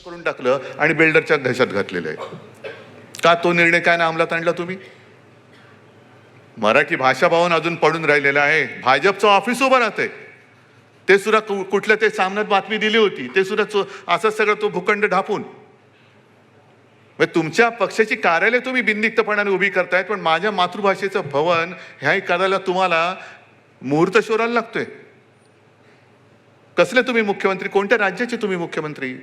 करून टाकलं आणि बिल्डरच्या घशात घातलेलं आहे. का तो निर्णय काय ना अंमलात आणला तुम्ही? मराठी भाषा भवन अजून पडून राहिलेलं आहे. भाजपचं ऑफिस उभं राहतंय. ते सुद्धा कुठल्या ते सामन्यात बातमी दिली होती, ते सुद्धा असं सगळं तो भूखंड ढापून. तुमच्या पक्षाची कार्यालय तुम्ही बिनदिक्तपणाने उभी करतायत, पण माझ्या मातृभाषेचं भवन ह्याही करायला तुम्हाला मुहूर्त शोधायला लागतोय. कसले तुम्ही मुख्यमंत्री? कोणत्या राज्याचे तुम्ही मुख्यमंत्री?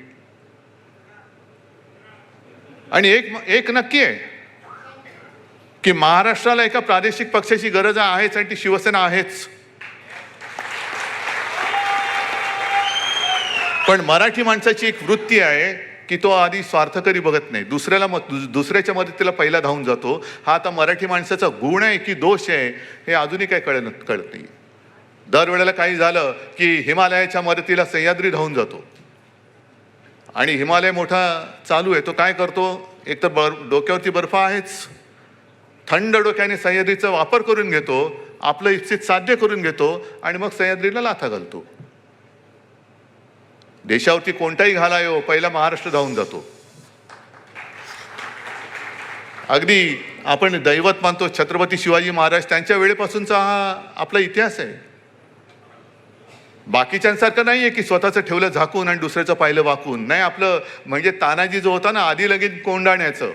आणि एक नक्की आहे की महाराष्ट्राला एका प्रादेशिक पक्षाची गरज आहेच आणि ती शिवसेना आहेच. पण मराठी माणसाची एक वृत्ती आहे की तो आधी स्वार्थकरी बघत नाही, दुसऱ्याच्या मदतीला पहिला धावून जातो. हा आता मराठी माणसाचा गुण आहे की दोष आहे हे अजूनही काय कळत नाही. दरवेळेला काही झालं की हिमालयाच्या मदतीला सह्याद्री धावून जातो आणि हिमालय मोठा चालू आहे, तो काय करतो? एक तर डोक्यावरती बर्फ आहेच, थंड डोक्याने सह्याद्रीचा वापर करून घेतो, आपलं इच्छित साध्य करून घेतो आणि मग सह्याद्रीला लाथा घालतो. देशावरती कोणताही घाला येऊ, पहिला महाराष्ट्र धावून जातो. अगदी आपण दैवत मानतो छत्रपती शिवाजी महाराज, त्यांच्या वेळेपासूनचा हा आपला इतिहास आहे. बाकीच्यांसारखं नाहीये की स्वतःचं ठेवलं झाकून आणि दुसऱ्याचं पाहिलं वाकून. नाही, आपलं म्हणजे तानाजी जो होता ना आधी लगेच कोंडाण्याचं,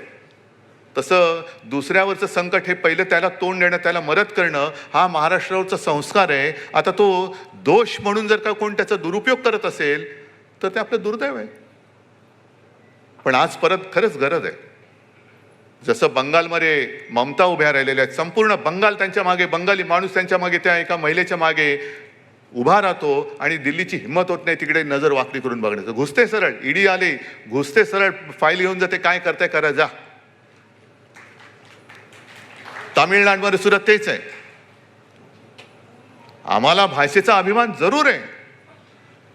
तसं दुसऱ्यावरचं संकट हे पहिलं त्याला तोंड देणं, त्याला मदत करणं हा महाराष्ट्रावरचा संस्कार आहे. आता तो दोष म्हणून जर का कोण त्याचा दुरुपयोग करत असेल तर ते आपलं दुर्दैव आहे. पण आज परत खरंच गरज आहे. जसं बंगालमध्ये ममता उभ्या राहिलेल्या आहेत, संपूर्ण बंगाल त्यांच्या मागे, बंगाली माणूस त्यांच्या मागे, त्या एका महिलेच्या मागे उभा राहतो आणि दिल्लीची हिंमत होत नाही तिकडे नजर वाकडी करून बघण्याचं. घुसते सरळ, ईडी आले, घुसते सरळ, फाईल घेऊन जाते, काय करताय करा जा. तामिळनाडूमध्ये सुद्धा तेच आहे. आम्हाला भाषेचा अभिमान जरूर आहे,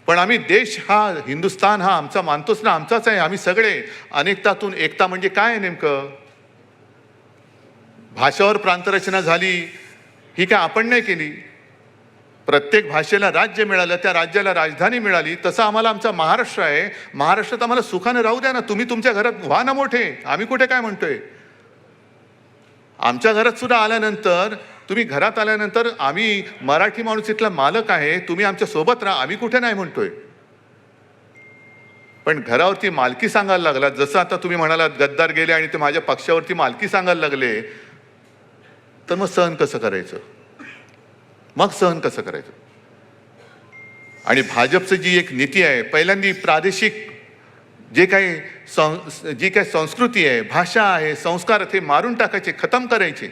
पण आम्ही देश हा, हिंदुस्थान हा आमचा मानतोच ना, आमचाच आहे. आम्ही सगळे अनेकतातून एकता म्हणजे काय आहे नेमकं? भाषावर प्रांतरचना झाली ही काय आपण नाही केली? प्रत्येक भाषेला राज्य मिळालं, त्या राज्याला राजधानी मिळाली. तसं आम्हाला आमचा महाराष्ट्र आहे. महाराष्ट्रात आम्हाला सुखाने राहू द्या ना. तुम्ही तुमच्या घरात व्हा ना मोठे, आम्ही कुठे काय म्हणतोय. आमच्या घरात सुद्धा आल्यानंतर, तुम्ही घरात आल्यानंतर आम्ही मराठी माणूस इथला मालक आहे, तुम्ही आमच्या सोबत राहा, आम्ही कुठे नाही म्हणतोय. पण घरावरती मालकी सांगायला लागला, जसं आता तुम्ही म्हणालात गद्दार गेले आणि ते माझ्या पक्षावरती मालकी सांगायला लागले, तर मग सहन कसं करायचं? मग सहन कसं करायचं? आणि भाजपचं जी एक नीती आहे, पहिल्यांदा प्रादेशिक जी काही संस्कृती आहे, भाषा आहे, संस्कार ते मारून टाकायचे, खतम करायचे.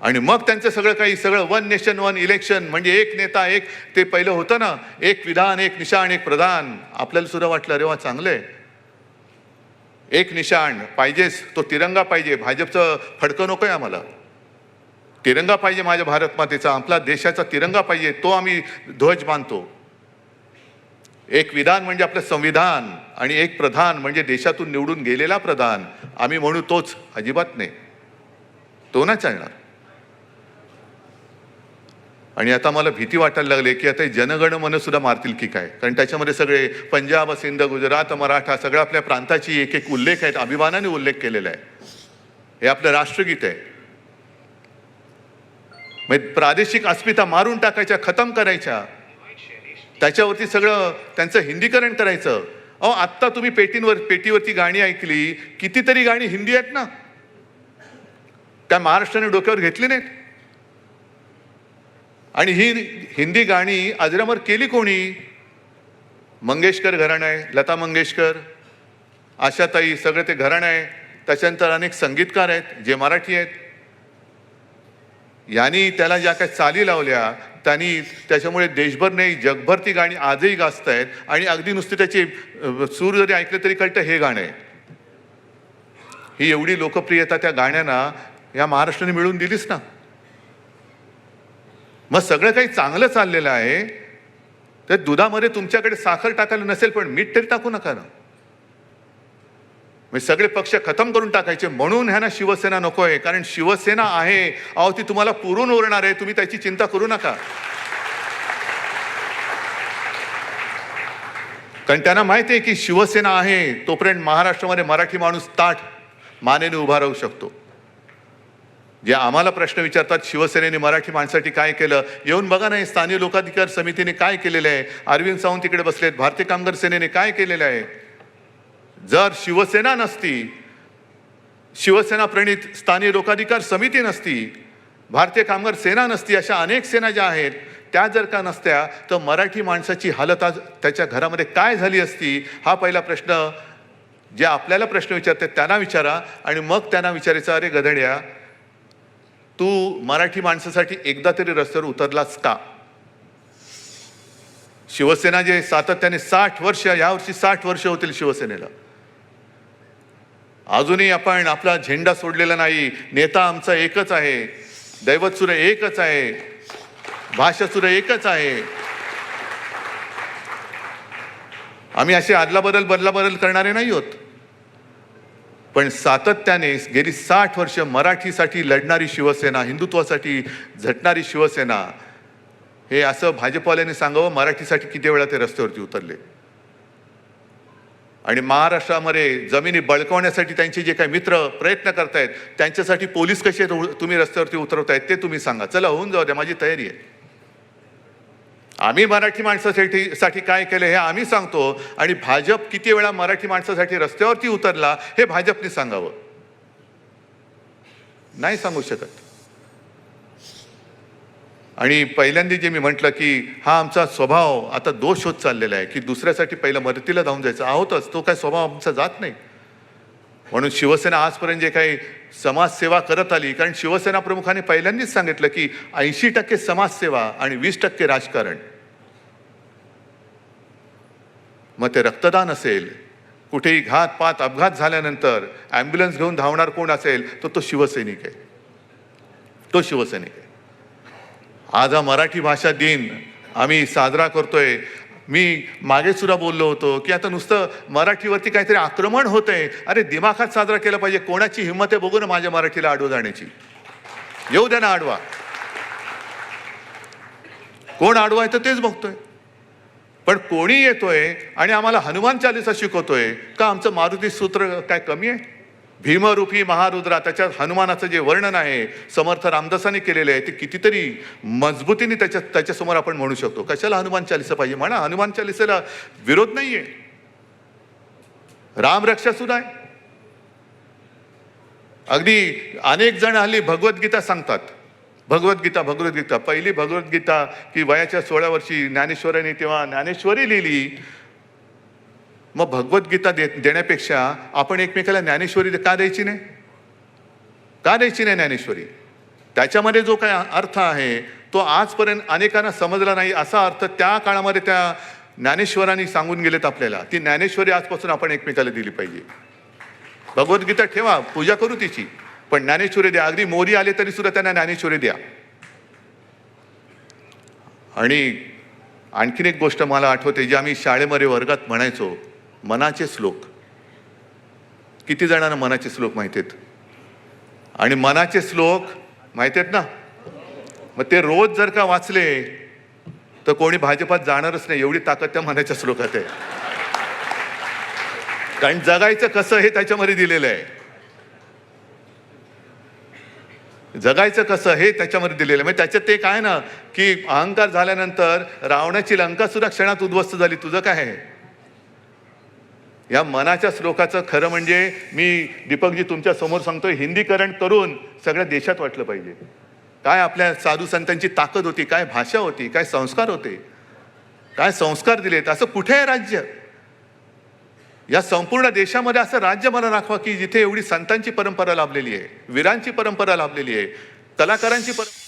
आणि मग त्यांचं सगळं वन नेशन वन इलेक्शन, म्हणजे एक नेता एक, ते पहिलं होतं ना, एक विधान एक निशाण एक प्रधान. आपल्याला सुद्धा वाटलं अरे वा चांगलंय, एक निशाण पाहिजेच, तो तिरंगा पाहिजे. भाजपचं फडकं नकोय आम्हाला, तिरंगा पाहिजे माझ्या भारत मातेचा, आपला देशाचा तिरंगा पाहिजे, तो आम्ही ध्वज मानतो. एक विधान म्हणजे आपलं संविधान आणि एक प्रधान म्हणजे देशातून निवडून गेलेला प्रधान. आम्ही म्हणू तोच, अजिबात नाही, तो नाही चालणार. आणि आता मला भीती वाटायला लागली की आता जनगण मन सुद्धा मारतील की काय, कारण त्याच्यामध्ये सगळे पंजाब, सिंध, गुजरात, मराठा सगळं आपल्या प्रांताची एक एक उल्लेख आहेत, अभिमानाने उल्लेख केलेला आहे. हे आपलं राष्ट्रगीत आहे. प्रादेशिक अस्मिता मारून टाकायच्या, खतम करायच्या, त्याच्यावरती सगळं त्यांचं हिंदीकरण करायचं. आत्ता तुम्ही पेटीवरती गाणी ऐकली, कितीतरी गाणी हिंदी आहेत ना, त्या महाराष्ट्राने डोक्यावर घेतली नाहीत. आणि ही हिंदी गाणी अजरामर केली कोणी? मंगेशकर घराणं आहे, लता मंगेशकर, आशाताई, सगळे ते घराणं आहे. त्याच्यानंतर अनेक संगीतकार आहेत जे मराठी आहेत. यांनी त्याला ज्या काही चाली लावल्या, त्यांनी त्याच्यामुळे देशभर नाही जगभर ती गाणी आजही गाजत आहेत. आणि अगदी नुसते त्याचे सूर जरी ऐकले तरी कळतं हे गाणं आहे. ही एवढी लोकप्रियता त्या गाण्यांना या महाराष्ट्राने मिळवून दिलीच ना. मग सगळं काही चांगलं चाललेलं आहे, तर दुधामध्ये तुमच्याकडे साखर टाकायला नसेल पण मीठ तरी टाकू नका ना. सगळे पक्ष खतम करून टाकायचे. म्हणून ह्यांना शिवसेना नको आहे, कारण शिवसेना आहे, ती तुम्हाला पुरून उरणार आहे, तुम्ही त्याची चिंता करू नका. कारण त्यांना माहिती आहे की शिवसेना आहे तोपर्यंत महाराष्ट्रामध्ये मराठी माणूस ताठ मानेने उभा राहू शकतो. जे आम्हाला प्रश्न विचारतात शिवसेनेने मराठी माणसासाठी काय केलं, येऊन बघा ना, स्थानिक लोकाधिकार समितीने काय केलेलं आहे, अरविंद सावंत तिकडे बसलेत, भारतीय कामगार सेनेने काय केलेलं आहे. जर शिवसेना नसती, शिवसेना प्रणित स्थानिक लोकाधिकार समिती नसती, भारतीय कामगार सेना नसती, अशा अनेक सेना ज्या आहेत त्या जर का नसत्या तर मराठी माणसाची हालत आज त्याच्या घरामध्ये काय झाली असती. हा पहिला प्रश्न जे आपल्याला प्रश्न विचारतात त्यांना विचारा आणि मग त्यांना विचारायचं, अरे गधड्या, तू मराठी माणसासाठी एकदा तरी रस्त्यावर उतरलास का. शिवसेना जे सातत्याने 60 वर्ष, यावर्षी 60 वर्ष होतील शिवसेनेला, अजूनही आपण आपला झेंडा सोडलेला नाही. नेता आमचा एकच आहे, दैवत सुद्धा एकच आहे, भाषा सुद्धा एकच आहे. आम्ही असे बदलाबदल करणारे नाही आहोत. पण सातत्याने गेली 60 वर्ष मराठीसाठी लढणारी शिवसेना, हिंदुत्वासाठी झटणारी शिवसेना, हे असं भाजपवाल्यांनी सांगावं मराठीसाठी किती वेळा ते रस्त्यावरती उतरले. आणि महाराष्ट्रामध्ये जमिनी बळकावण्यासाठी त्यांचे जे काही मित्र प्रयत्न करतायत त्यांच्यासाठी पोलीस कसे तुम्ही रस्त्यावरती उतरवतायत ते तुम्ही सांगा. चला, होऊन जाऊ द्या, माझी तयारी आहे. आम्ही मराठी माणसासाठी काय केलं हे आम्ही सांगतो आणि भाजप किती वेळा मराठी माणसासाठी रस्त्यावरती उतरला हे भाजपने सांगावं. नाही सांगू शकत. आणि पहिल्यांदा जे मी म्हटलं की हा आमचा स्वभाव आता दोष होत चाललेला आहे की दुसऱ्यासाठी पहिलं मदतीला धावून जायचं आहोतच, तो काय स्वभाव आमचा जात नाही. म्हणून शिवसेना आजपर्यंत जे काही समाजसेवा करत आली, कारण शिवसेना प्रमुखाने पहिल्यांदाच सांगितलं की 80% समाजसेवा आणि 20% राजकारण. मग ते रक्तदान असेल, कुठेही घातपात अपघात झाल्यानंतर ॲम्ब्युलन्स घेऊन धावणार कोण असेल तर तो शिवसैनिक आहे, तो शिवसैनिक आहे. आज हा मराठी भाषा दिन आम्ही साजरा करतोय. मी मागे सुद्धा बोललो होतो की आता नुसतं मराठीवरती काहीतरी आक्रमण होतंय, अरे दिमाखात साजरा केला पाहिजे. कोणाची हिंमत आहे बघू ना माझ्या मराठीला आडवं जाण्याची. येऊ द्या ना आडवा, कोण आडवा आहे तर तेच बघतोय. पण कोणी येतोय आणि आम्हाला हनुमान चालीसा शिकवतोय का? आमचं मारुती सूत्र काय कमी आहे? भीमरूपी महारुद्रा, त्याच्यात हनुमानाचं जे वर्णन आहे समर्थ रामदासांनी केलेलं आहे ते कितीतरी मजबूतीने त्याच्यासमोर आपण म्हणू शकतो. कशाला हनुमान चालीसा पाहिजे? म्हणा, हनुमान चालीसेला विरोध नाहीये. रामरक्षा सुद्धा आहे. अगदी अनेक जण हल्ली भगवद्गीता सांगतात. भगवद्गीता पहिली भगवद्गीता की वयाच्या 16 वर्षी ज्ञानेश्वरांनी तेव्हा ज्ञानेश्वरी लिहिली. मग भगवद्गीता देण्यापेक्षा आपण एकमेकाला ज्ञानेश्वरी का द्यायची नाही? का द्यायची नाही ज्ञानेश्वरी? त्याच्यामध्ये जो काय अर्थ आहे तो आजपर्यंत अनेकांना समजला नाही. असा अर्थ त्या काळामध्ये त्या ज्ञानेश्वरांनी सांगून गेलेत आपल्याला. ती ज्ञानेश्वरी आजपासून आपण एकमेकाला दिली पाहिजे. भगवद्गीता ठेवा, पूजा करू तिची, पण ज्ञानेश्वरी द्या. अगदी मोरी आले तरी सुद्धा त्यांना ज्ञानेश्वरी द्या. आणि आणखीन एक गोष्ट मला आठवते जी आम्ही शाळेमध्ये वर्गात म्हणायचो, मनाचे श्लोक. किती जणांना मनाचे श्लोक माहिती आहेत? आणि मनाचे श्लोक माहिती आहेत ना? मग ते रोज जर का वाचले तर कोणी भाजपात जाणारच नाही, एवढी ताकद त्या मनाच्या श्लोकात आहे. कारण जगायचं कसं हे त्याच्यामध्ये दिलेलं आहे. जगायचं कसं हे त्याच्यामध्ये दिलेलं आहे. म्हणजे त्याच्यात ते काय ना की अहंकार झाल्यानंतर रावणाची लंका सुद्धा क्षणात उद्ध्वस्त झाली. तुझं काय आहे? या मनाच्या श्लोकाचं खरं म्हणजे मी दीपकजी तुमच्या समोर सांगतोय, हिंदीकरण करून सगळ्या देशात वाटलं पाहिजे. काय आपल्या साधू संतांची ताकद होती, काय भाषा होती, काय संस्कार होते, काय संस्कार दिलेत. असं कुठे आहे राज्य? या संपूर्ण देशामध्ये असं राज्य मला दाखवा की जिथे एवढी संतांची परंपरा लाभलेली आहे, वीरांची परंपरा लाभलेली आहे, कलाकारांची परंपरा